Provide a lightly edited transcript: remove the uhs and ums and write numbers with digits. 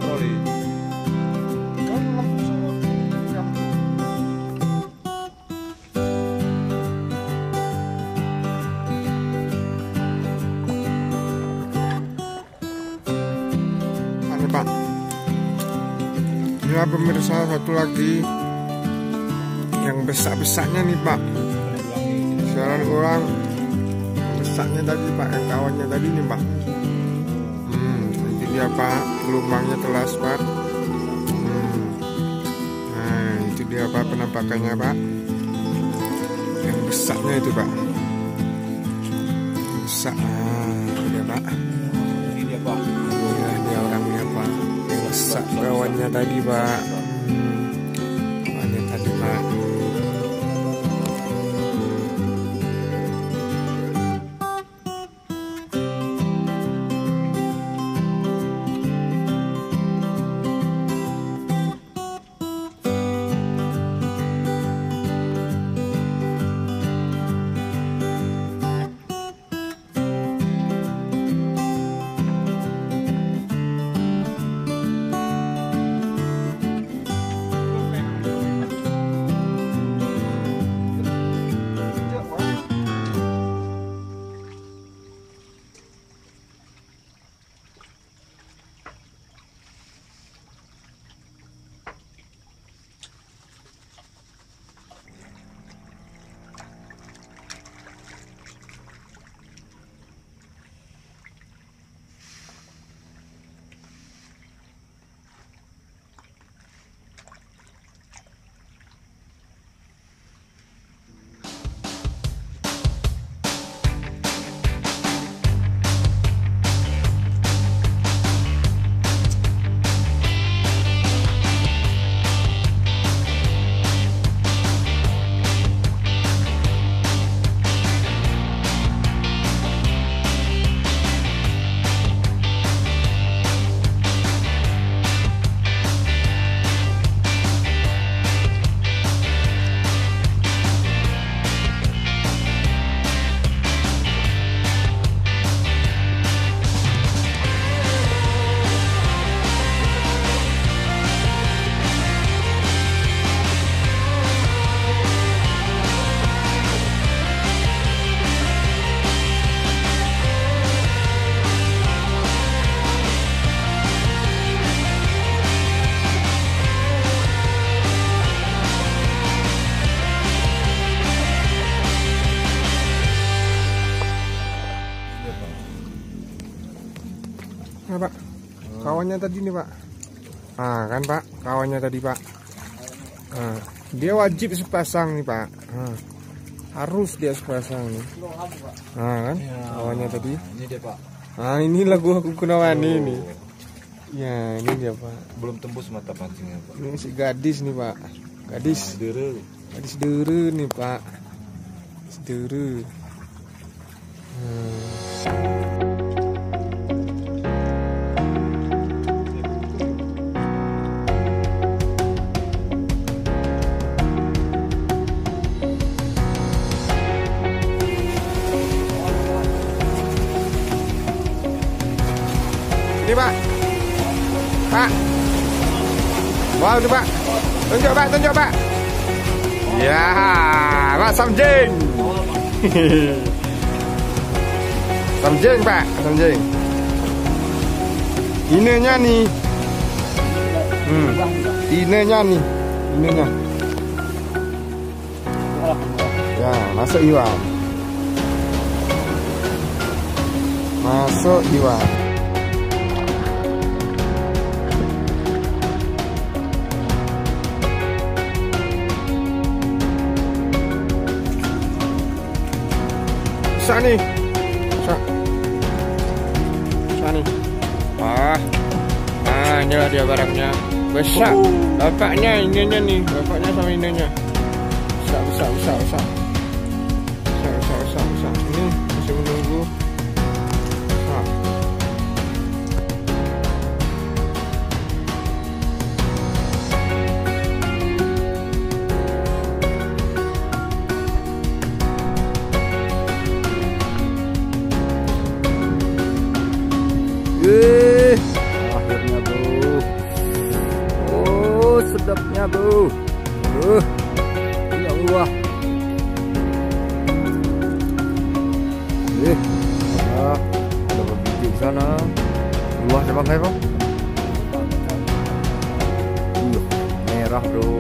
troli. Ini Pak, inilah pemirsa satu lagi yang besar-besarnya nih Pak. Siaran orang besarnya tadi Pak, yang kawannya tadi nih Pak. Ini dia Pak, gelombangnya telas Pak. Nah itu dia Pak penampakannya Pak. Yang besarnya itu Pak. Besar, itu dia Pak. Ini dia Pak. Inilah dia orangnya Pak. Yang besar kawannya tadi Pak. Kawannya tadi Pak. Nah Pak, kawannya tadi nih Pak. Ah kan Pak, kawannya tadi Pak. Dia wajib sepasang nih Pak. Harus dia sepasang nih. Kan, kawannya tadi. Ini dia Pak. Inilah gua Kunawani nih. Ya ini dia Pak. Belum tembus mata pancingnya Pak. Ini si gadis nih Pak. Gadis. Dere. Gadis dere nih Pak. Dere. Ini Pak. Pak. Wow, itu Pak. Tunjuk Pak, tunjuk Pak. Ya, Pak samjing. Samjing Pak, samjing. Inenya nih. Inenya nih. Inenya. Ya, masuk Iwan. Masuk Iwan. Bisa nih. Bisa nih. Nah inilah dia barangnya. Besar. Bapaknya ininya nih. Bapaknya sama ininya. Bisa. Ini masih menunggu. Akhirnya bro. sedapnya bro. Ya Allah. Ada bagi di sana. Luas ya bang, kayak bang. Merah bro.